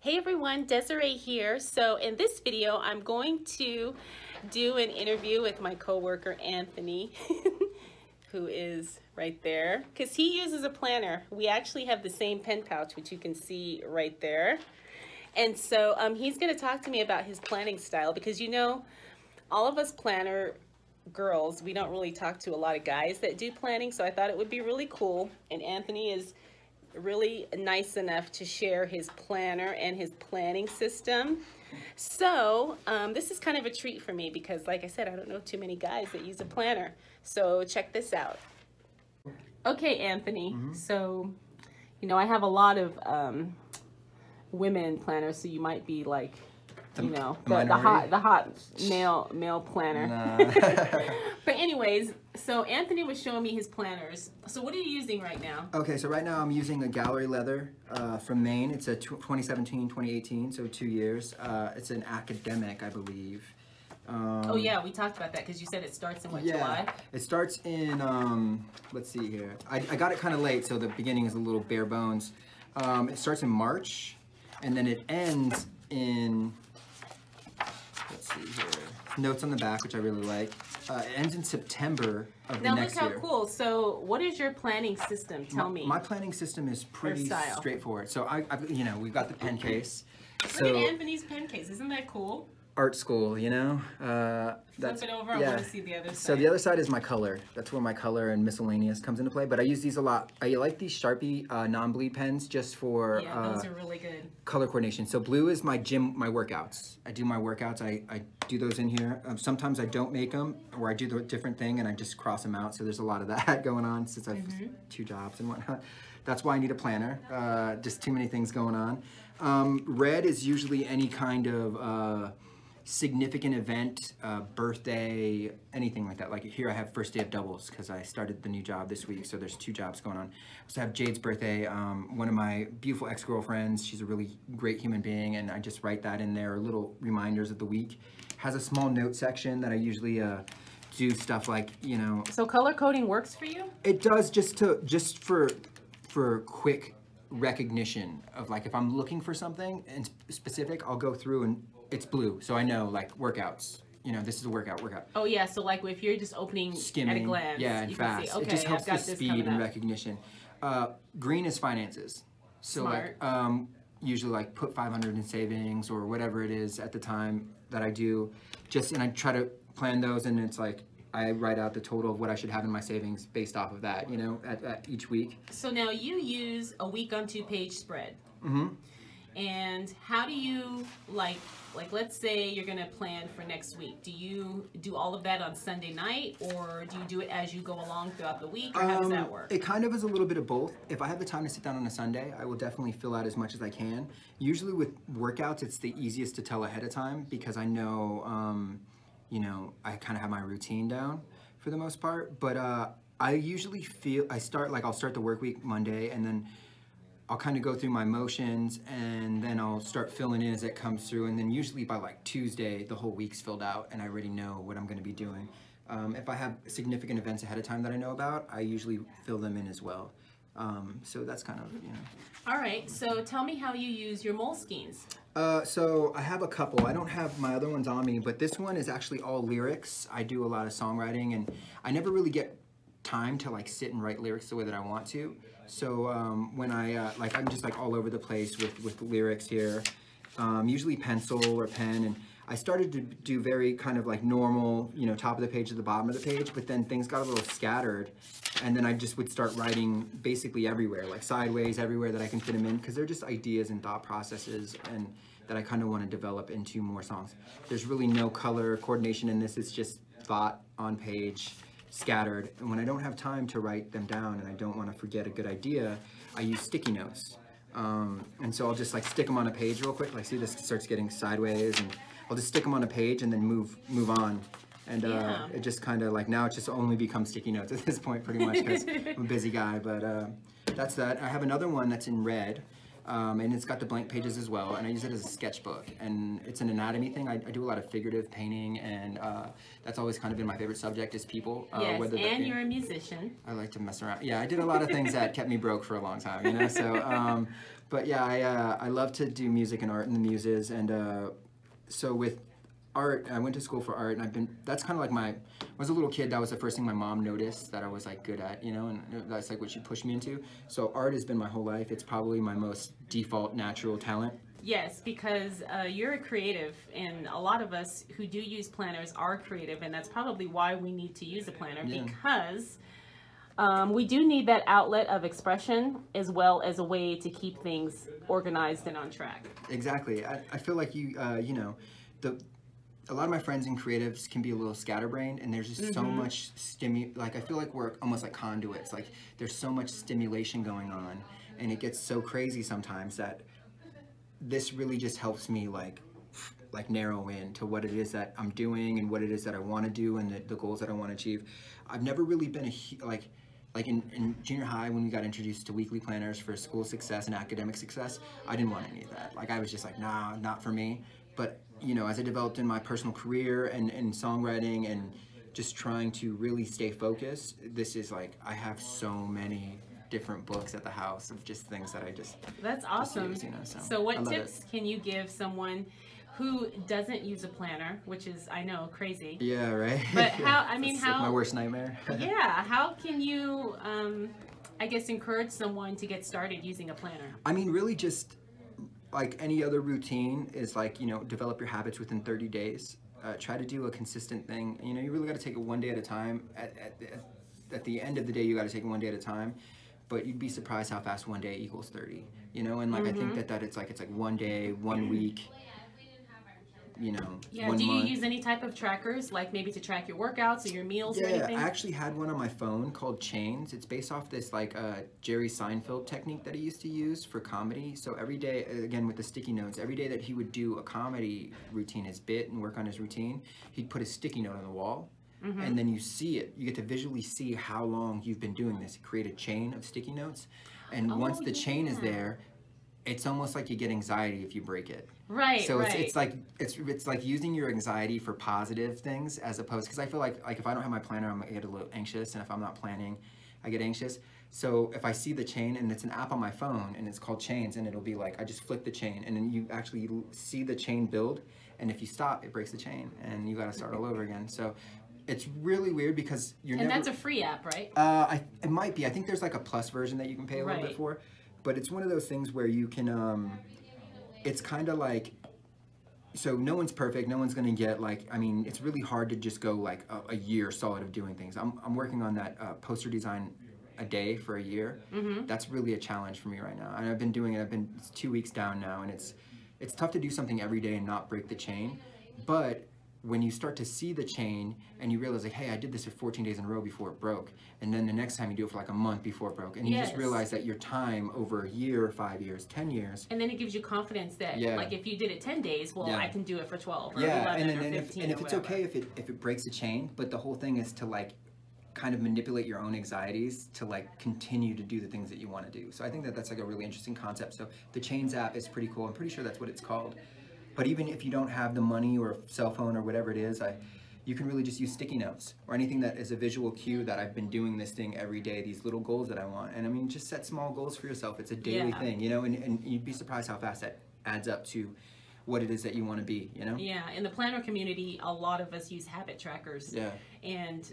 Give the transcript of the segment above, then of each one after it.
Hey everyone, Desiree here. So in this video, I'm going to do an interview with my coworker Anthony, who is right there, because he uses a planner. We actually have the same pen pouch, which you can see right there. And so he's going to talk to me about his planning style, because you know, all of us planner girls, we don't really talk to a lot of guys that do planning, so I thought it would be really cool. And Anthony is really nice enough to share his planner and his planning system. So this is kind of a treat for me because, like I said, I don't know too many guys that use a planner. So check this out. Okay, Anthony. So, you know, I have a lot of women planners, so you might be like, you know, the hot male planner. Nah. But anyways, so Anthony was showing me his planners. So what are you using right now? Okay, so right now I'm using a gallery leather from Maine. It's a 2017-2018, so 2 years. It's an academic, I believe. Oh yeah, we talked about that because you said it starts in what, July? It starts in, let's see here. I got it kind of late, so the beginning is a little bare bones. It starts in March, and then it ends in, let's see here, notes on the back, which I really like. It ends in September of the next year. Now look how cool. So what is your planning system? Tell me. My planning system is pretty straightforward. So you know, we've got the pen case. Look at Anthony's pen case. Isn't that cool? Art school, you know? Flip it over, I want to see the other side. So the other side is my color. That's where my color and miscellaneous comes into play, but I use these a lot. I like these Sharpie non-bleed pens just for those are really good. Color coordination. So blue is my workouts. I do my workouts, I do those in here. Sometimes I don't make them, or I do the different thing and I just cross them out. So there's a lot of that going on since I've 2 jobs and whatnot. That's why I need a planner, just too many things going on. Red is usually any kind of significant event, birthday, anything like that. Like here I have first day of doubles because I started the new job this week, so there's 2 jobs going on. I also have Jade's birthday, one of my beautiful ex-girlfriends. She's a really great human being, and I just write that in there, little reminders of the week. Has a small note section that I usually do stuff like, you know. So color coding works for you? It does, just for quick recognition of, like, if I'm looking for something in specific, I'll go through and it's blue, so I know, like, workouts. You know, this is a workout. Oh yeah, so like if you're just opening skimming, at a glance, yeah, and fast. See, okay, it just helps with speed and recognition. Green is finances. So smart. Like usually like put 500 in savings or whatever it is at the time that I do. And I try to plan those, and it's like I write out the total of what I should have in my savings based off of that, you know, at each week. So now you use a week on 2-page spread. And how do you, like let's say you're gonna plan for next week. Do you do all of that on Sunday night, or do you do it as you go along throughout the week, or how does that work? It kind of is a little bit of both. If I have the time to sit down on a Sunday, I will definitely fill out as much as I can. Usually with workouts, it's the easiest to tell ahead of time because I know, you know, I kind of have my routine down for the most part. But I usually I'll start the work week Monday, and then I'll kind of go through my motions, and then I'll start filling in as it comes through, and then usually by like Tuesday, the whole week's filled out, and I already know what I'm going to be doing. If I have significant events ahead of time that I know about, I usually fill them in as well. So that's kind of, you know. All right, so tell me how you use your Moleskines. So I have a couple. I don't have my other ones on me, but this one is actually all lyrics. I do a lot of songwriting, and I never really get time to like sit and write lyrics the way that I want to. So when I'm just like all over the place with lyrics here, usually pencil or pen, and I started to do very kind of like normal, you know, top of the page to the bottom of the page, but then things got a little scattered, and then I just would start writing basically everywhere, like sideways, everywhere that I can fit them in, because they're just ideas and thought processes and that I kind of want to develop into more songs. There's really no color coordination in this, it's just thought on page, scattered, and when I don't have time to write them down and I don't want to forget a good idea, I use sticky notes. And so I'll just like stick them on a page real quick. Like, see, this starts getting sideways, and I'll just stick them on a page and then move on. And it just kind of like, now it just only becomes sticky notes at this point pretty much because I'm a busy guy, but that's that. I have another one that's in red. And it's got the blank pages as well, and I use it as a sketchbook. And it's an anatomy thing. I do a lot of figurative painting, and that's always kind of been my favorite subject is people. Yes, and you're a musician. I like to mess around. Yeah, I did a lot of things that kept me broke for a long time, you know? So, but yeah, I love to do music and art and the muses, and so with art, I went to school for art, and that's kind of like when I was a little kid, that was the first thing my mom noticed that I was like good at, you know, and that's like what she pushed me into. So art has been my whole life. It's probably my most default natural talent. Yes, because you're a creative, and a lot of us who do use planners are creative, and that's probably why we need to use a planner, because we do need that outlet of expression as well as a way to keep things organized and on track. Exactly. I feel like you know, a lot of my friends and creatives can be a little scatterbrained, and there's just so much like I feel like we're almost like conduits. Like there's so much stimulation going on, and it gets so crazy sometimes that this really just helps me like narrow in to what it is that I'm doing and what it is that I want to do and the goals that I want to achieve. I've never really been like in junior high when we got introduced to weekly planners for school success and academic success, I didn't want any of that. Like I was just like, nah, not for me. But you know, as I developed in my personal career and songwriting and just trying to really stay focused, this is like, I have so many different books at the house of just things that I just That's awesome. Just use, you know, so what tips can you give someone who doesn't use a planner, which is, I know, crazy. Yeah, right. But how, I mean, how... Like my worst nightmare. Yeah, how can you, I guess, encourage someone to get started using a planner? I mean, really just like any other routine is like, you know, develop your habits within 30 days. Try to do a consistent thing. You know, you really got to take it one day at a time. At the end of the day, you got to take it one day at a time. But you'd be surprised how fast one day equals 30. You know, and like I think that it's like 1 day, 1 week. You know, yeah. Do you use any type of trackers, like maybe to track your workouts or your meals or anything? Yeah, I actually had one on my phone called Chains. It's based off this like Jerry Seinfeld technique that he used to use for comedy. So every day, again with the sticky notes, every day that he would do a comedy routine, his bit, and work on his routine, he'd put a sticky note on the wall. And then you see it. You get to visually see how long you've been doing this. Create a chain of sticky notes. And once the chain is there, it's almost like you get anxiety if you break it. Right. So it's like using your anxiety for positive things as opposed, because I feel like if I don't have my planner, I'm gonna get a little anxious, and if I'm not planning, I get anxious. So if I see the chain, and it's an app on my phone, and it's called Chains, and it'll be like I just flick the chain, and then you actually see the chain build, and if you stop, it breaks the chain, and you got to start all over again. So it's really weird because And that's a free app, right? It might be. I think there's like a plus version that you can pay a little bit for. But it's one of those things where you can, it's kind of like, so no one's perfect. No one's going to get like, I mean, it's really hard to just go like a year solid of doing things. I'm working on that poster design a day for a year. That's really a challenge for me right now. And I've been doing it. It's 2 weeks down now, and it's tough to do something every day and not break the chain. But when you start to see the chain and you realize like, hey, I did this for 14 days in a row before it broke. And then the next time you do it for like a month before it broke. And you just realize that your time over a year, 5 years, 10 years. And then it gives you confidence that like if you did it 10 days, well, I can do it for 12 or 11 or 15 and if it's okay if it breaks the chain, but the whole thing is to like kind of manipulate your own anxieties to like continue to do the things that you want to do. So I think that that's like a really interesting concept. So the Chains app is pretty cool. I'm pretty sure that's what it's called. But even if you don't have the money or cell phone or whatever it is, you can really just use sticky notes or anything that is a visual cue that I've been doing this thing every day, these little goals that I want. And I mean, just set small goals for yourself. It's a daily thing, you know, and you'd be surprised how fast that adds up to what it is that you want to be, you know? Yeah, in the planner community, a lot of us use habit trackers. Yeah. And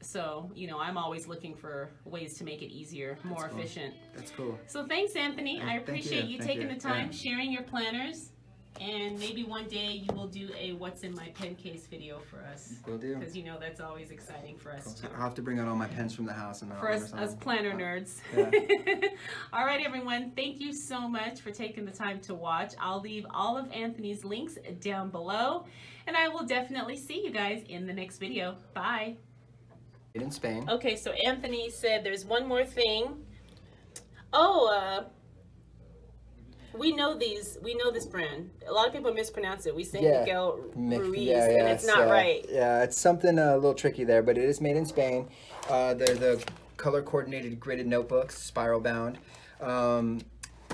so, you know, I'm always looking for ways to make it easier, more efficient. That's cool. So thanks, Anthony. I appreciate you taking the time, sharing your planners. And maybe one day you will do a what's in my pen case video for us. Will do. Because you know that's always exciting for us too. I'll have to bring out all my pens from the house. And for us planner nerds. Yeah. All right, everyone. Thank you so much for taking the time to watch. I'll leave all of Anthony's links down below. And I will definitely see you guys in the next video. Bye. In Spain. Okay, so Anthony said there's one more thing. We know this brand. A lot of people mispronounce it. We say Miguel Ruiz, and it's not right. Yeah, it's something a little tricky there, but it is made in Spain. They're the color-coordinated gridded notebooks, spiral bound.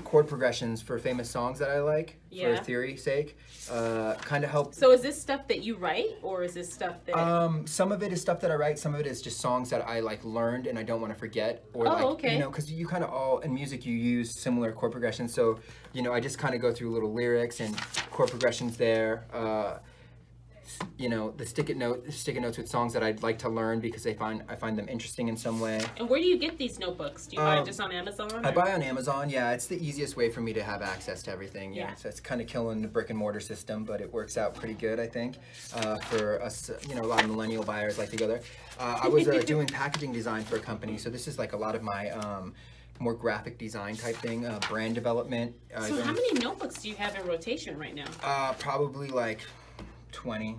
chord progressions for famous songs that I like Yeah. for theory's sake. Kind of help. So is this stuff that you write, or is this stuff that? Some of it is stuff that I write. Some of it is just songs that I like learned and I don't want to forget. Or like, okay. you know, because you kind of all in music you use similar chord progressions. So, you know, I just kind of go through little lyrics and chord progressions there. You know, the stick-it notes with songs that I'd like to learn because I find them interesting in some way. And where do you get these notebooks? Do you buy them just on Amazon? I buy on Amazon. Yeah, it's the easiest way for me to have access to everything. Yeah, so it's kind of killing the brick and mortar system, but it works out pretty good, I think, for us. You know, a lot of millennial buyers like to go there. I was doing packaging design for a company, so this is like a lot of my more graphic design type thing, brand development. So how many notebooks do you have in rotation right now? Probably like 20.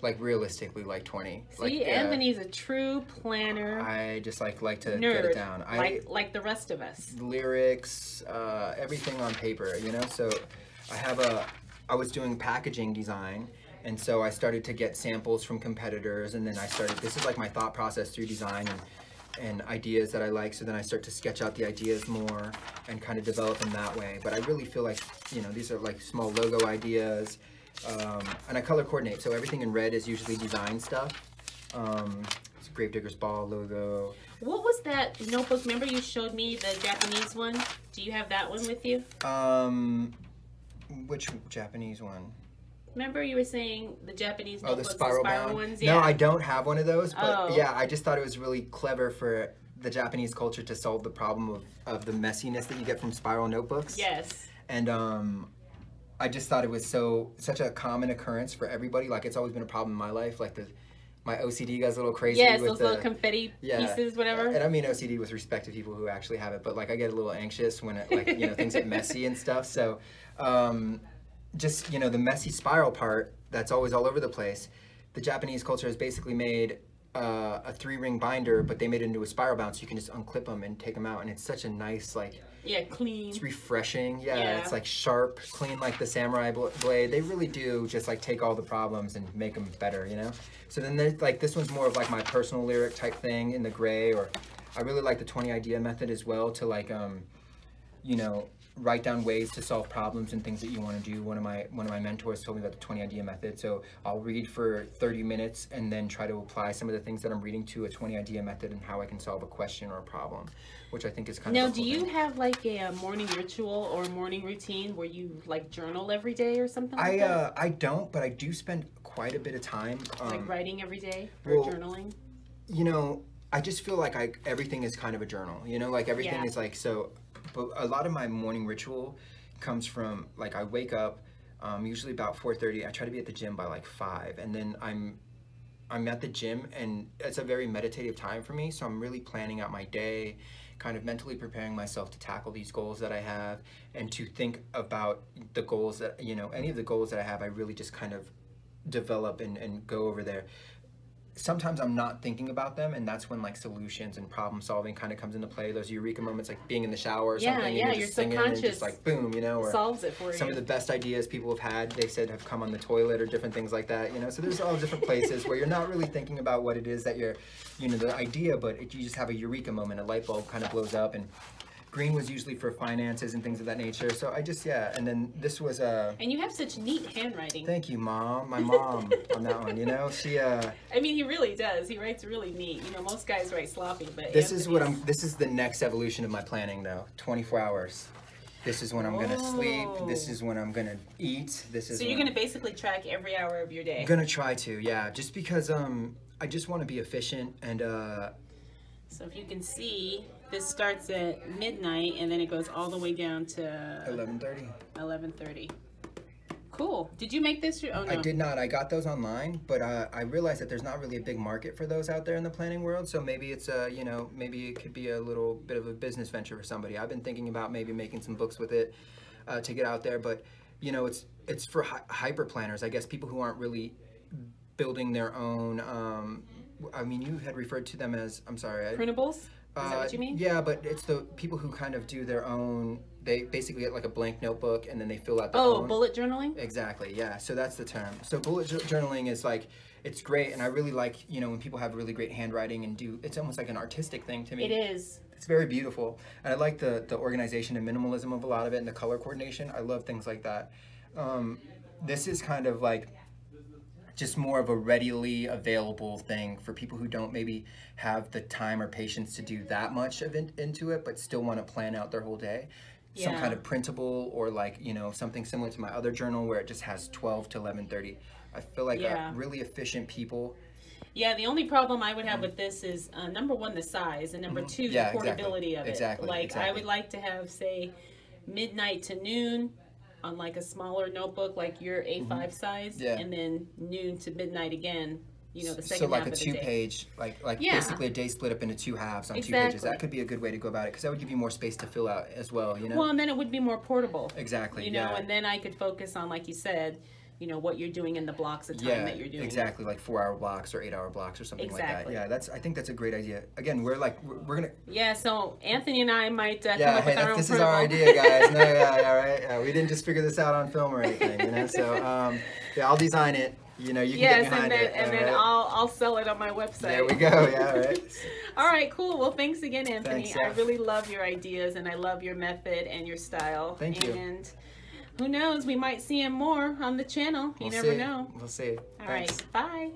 Like realistically, like 20. See, like, Anthony's a true planner. I just like to nerd, get it down. Like the rest of us. Lyrics, everything on paper, you know. So I was doing packaging design, and so I started to get samples from competitors, and then this is like my thought process through design and ideas that I like. So then I start to sketch out the ideas more and kind of develop them that way. But I really feel like, you know, these are like small logo ideas. And I color coordinate, so everything in red is usually design stuff. It's a Gravedigger's Ball logo. What was that notebook? Remember you showed me the Japanese one? Do you have that one with you? Which Japanese one? Remember you were saying the Japanese notebooks, the spiral ones? Yeah. No, I don't have one of those, but yeah, I just thought it was really clever for the Japanese culture to solve the problem of the messiness that you get from spiral notebooks. Yes. And I just thought it was such a common occurrence for everybody. Like, it's always been a problem in my life. Like, my OCD goes a little crazy. Yes, with those little confetti pieces, whatever. And I mean OCD with respect to people who actually have it, but like I get a little anxious when it, like, you know, things get messy and stuff. So, just, you know, the messy spiral part that's always all over the place. The Japanese culture has basically made a 3-ring binder, but they made it into a spiral bound, so you can just unclip them and take them out, and it's such a nice, like, clean. It's refreshing. Yeah, it's like sharp, clean, like the samurai blade. They really do just like take all the problems and make them better, you know? So then there's like, this one's more of like my personal lyric type thing in the gray, or I really like the 20 idea method as well to like, you know, write down ways to solve problems and things that you want to do. One of my mentors told me about the 20 idea method. So I'll read for 30 minutes and then try to apply some of the things that I'm reading to a 20 idea method and how I can solve a question or a problem, which I think is kind of Now, do you have like a morning ritual or a morning routine where you like journal every day or something like that? I don't, but I do spend quite a bit of time. Like writing every day or journaling? You know, I just feel like everything is kind of a journal, you know, like everything is like, so, but a lot of my morning ritual comes from, like, I wake up usually about 4:30. I try to be at the gym by like 5, and then I'm at the gym, and it's a very meditative time for me, so I'm really planning out my day, kind of mentally preparing myself to tackle these goals that I have, and to think about the goals that, you know, any of the goals that I have, I really just kind of develop and go over there. Sometimes I'm not thinking about them, and that's when like solutions and problem solving kind of comes into play. Those eureka moments, like being in the shower or something, and you're just singing and just like boom, you know, or solves it for you. Some of the best ideas people have had, they said, have come on the toilet or different things like that, you know. So there's all different places where you're not really thinking about what it is that you're, you know, the idea, but you just have a eureka moment, a light bulb kind of blows up. And green was usually for finances and things of that nature. So I just, and then this was and you have such neat handwriting. Thank you, Mom. My mom on that one, you know, she I mean, he really does. He writes really neat. You know, most guys write sloppy, but this is the next evolution of my planning though. 24 hours. This is when I'm gonna sleep. This is when I'm gonna eat. This is So you're gonna basically track every hour of your day. I'm gonna try to, yeah. Just because I just want to be efficient and So if you can see, this starts at midnight and then it goes all the way down to 11:30. 11:30. Cool. Did you make this? Oh no. I did not. I got those online, but I realized that there's not really a big market for those out there in the planning world. So maybe it's you know, maybe it could be a little bit of a business venture for somebody. I've been thinking about maybe making some books with it to get out there, but you know, it's for hyper planners, I guess, people who aren't really building their own. I mean, you had referred to them as, I'm sorry, printables. Is that what you mean? Yeah, but it's the people who kind of do their own. They basically get like a blank notebook and then they fill out their own. own. Bullet journaling? Exactly, yeah. So that's the term. So bullet journaling is like, it's great. And I really like, you know, when people have really great handwriting and it's almost like an artistic thing to me. It is. It's very beautiful. And I like the organization and minimalism of a lot of it and the color coordination. I love things like that. This is kind of like just more of a readily available thing for people who don't maybe have the time or patience to do that much of into it, but still want to plan out their whole day. Some kind of printable, or like, you know, something similar to my other journal where it just has 12 to 11:30. I feel like really efficient people. Yeah, the only problem I would have with this is number one, the size, and number two, the portability of it. Like I would like to have, say, midnight to noon on like a smaller notebook, like your A5 size, and then noon to midnight again. You know, the second half of the day. So like a 2-page, like basically a day split up into 2 halves on 2 pages. That could be a good way to go about it, because that would give you more space to fill out as well, you know? Well, and then it would be more portable. Exactly, you know, and then I could focus on, like you said, you know, what you're doing in the blocks of time that you're doing. Exactly, like 4-hour blocks or 8-hour blocks or something like that. Yeah, I think that's a great idea. Again, we're gonna. Yeah, so Anthony and I might come up with our own this is our idea, guys. No, right. We didn't just figure this out on film or anything, you know. So I'll design it. You know, you can get behind it. And then I'll sell it on my website. There we go. Yeah, right. All right, cool. Well, thanks again, Anthony. Thanks, I really love your ideas, and I love your method and your style. Thank you. And who knows, we might see him more on the channel. You never know. We'll see. All right, bye.